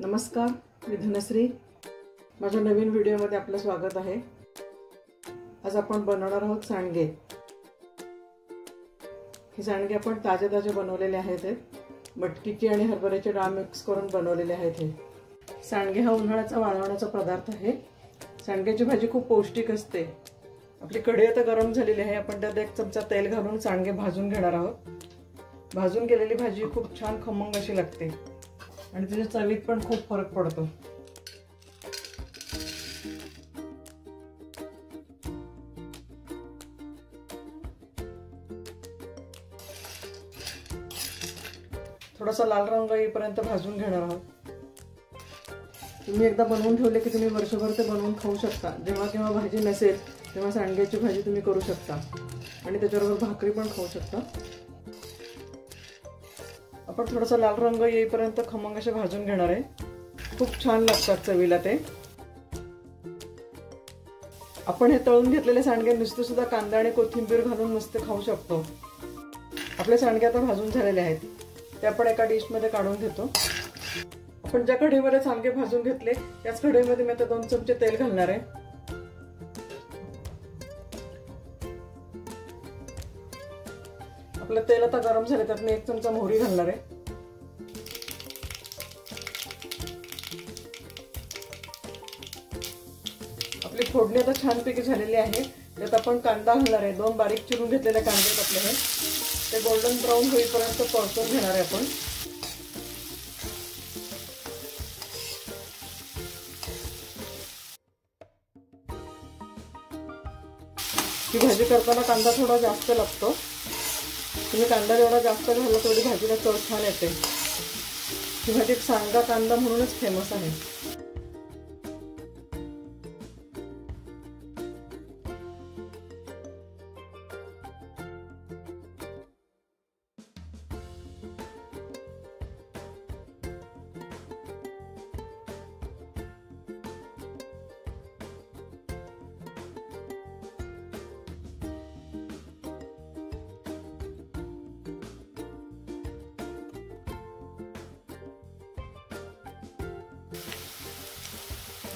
नमस्कार, मी धनश्री. माझ्या नवीन व्हिडिओमध्ये आपलं स्वागत आहे. आज आपण बनवणार आहोत सांडगे. हे सांडगे आपण ताजे बनवलेले आहेत. मटकीची आणि हरभऱ्याची डाळ मिक्स करून बनवलेले आहेत. हे सांडगे हा उन्हाळ्याचा वाळवण्याचा पदार्थ आहे. सांडग्याची भाजी खूप पौष्टिक असते. आपली कढई आता गरम झालेली आहे. आपण त्यात 1 चमचा तेल घालून सांडगे भाजून घेणार आहोत. भाजून केलेली भाजी खूप छान खमंग अशी लागते आणि त्याच्या चवीत पण खूप फरक पडतो. थोडासा लाल रंग येईपर्यंत भाजून घेणार आहोत. तुम्ही एकदा बनवून ठेवले की तुम्ही वर्षभर ते बनवून खाऊ शकता. जेव्हा केव्हा भाजी नसेल तेव्हा सांडग्याची भाजी तुम्ही करू शकता आणि त्याच्याबरोबर भाकरी पण खाऊ शकता. आपण थोडासा लाल रंग येईपर्यंत खमंग असे भाजून घेणार आहे. खूप छान लागतात चवीला ते. आपण हे तळून घेतलेले सांडगे नुसते सुद्धा कांदा आणि कोथिंबीर घालून नुसते खाऊ शकतो. आपले सांडगे आता भाजून झालेले आहेत. ते आपण एका डिश मध्ये काढून घेतो. आपण ज्या कढईमध्ये सांडगे भाजून घेतले त्याच कढईमध्ये मी आता 2 चमचे तेल घालणार आहे. आपलं तेल आता गरम झाले त्यात मी 1 चमचा मोहरी घालणार आहे. आपली फोडणी आता छानपैकी झालेली आहे. त्यात आपण कांदा घालणार आहे. 2 बारीक चिरून घेतलेले कांदे टाकले आहेत. ते गोल्डन ब्राऊन होईपर्यंत परतून घेणार आहे आपण. ही भाजी करताना कांदा थोडा जास्त लागतो. तुम्ही कांदा जेवढा जास्त घालला तेवढी भाजीला चव छान येते. ही भाजी सांडगा कांदा म्हणूनच फेमस आहे.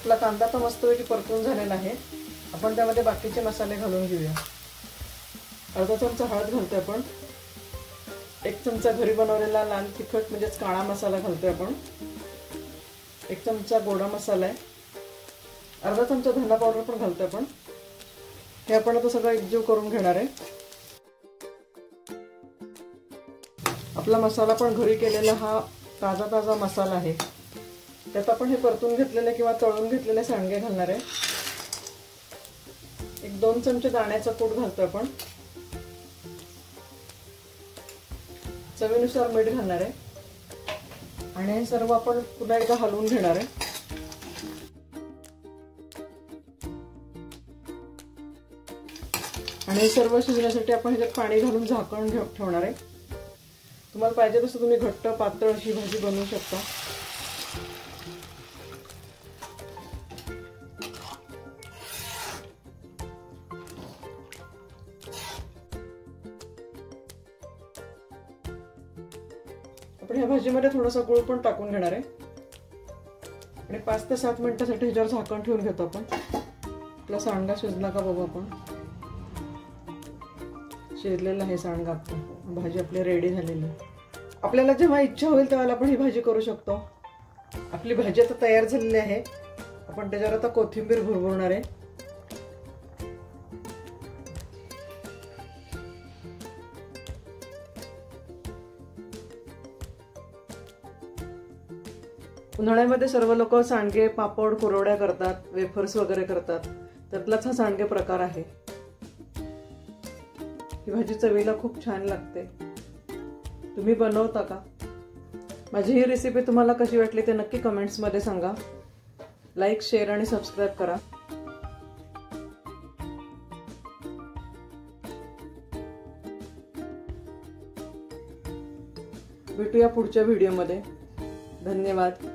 आपला कांदा तर मस्तपैकी परतून झालेला आहे. आपण त्यामध्ये बाकीचे मसाले घालून घेऊया. अर्धा चमचा हळद घालतोय आपण. 1 चमचा घरी बनवलेला लाल तिखट म्हणजेच काळा मसाला घालतोय आपण. 1 चमचा गोडा मसाला आहे. अर्धा चमचा धना पावडर पण घालतोय आपण. हे आपण आता सगळं एकजीव करून घेणार आहे. आपला मसाला पण घरी केलेला हा ताजा मसाला आहे. त्यात आपण हे परतून घेतलेले किंवा तळून घेतलेले सांडगे घालणार आहे. 1-2 चमचे दाण्याचा कूट घालतोय आपण. चवीनुसार मीठ घालणार आहे आणि हे सर्व आपण पुन्हा एकदा हलवून घेणार आहे. आणि हे सर्व शिजण्यासाठी आपण ह्याच्यात पाणी घालून झाकण ठेवणार आहे. तुम्हाला पाहिजे तसं तुम्ही घट्ट पातळ अशी भाजी बनवू शकता. आपण ह्या भाजीमध्ये थोडासा गूळ पण टाकून घेणार आहे आणि 5 ते 7 मिनिटांसाठी ह्याच्यावर झाकण ठेवून घेतो आपण. आपला सांडगा शिजला का बघू आपण. शिजलेला आहे सांडगा आपला. भाजी आपली रेडी झालेली आहे. आपल्याला जेव्हा इच्छा होईल तेव्हा आपण ही भाजी करू शकतो. आपली भाजी आता तयार झालेली आहे. आपण त्याच्यावर आता कोथिंबीर भुरभुरणार आहे. उन्हाळ्यामध्ये सर्व लोक सांडगे, पापड, कुरवड्या करतात, वेफर्स वगैरे करतात. त्यातलाच हा सांडगे प्रकार आहे. ही भाजी चवीला खूप छान लागते. तुम्ही बनवता का? माझी ही रेसिपी तुम्हाला कशी वाटली ते नक्की कमेंट्स मध्ये सांगा. लाईक, शेअर आणि सबस्क्राईब करा. भेटूया पुढच्या व्हिडिओमध्ये. धन्यवाद.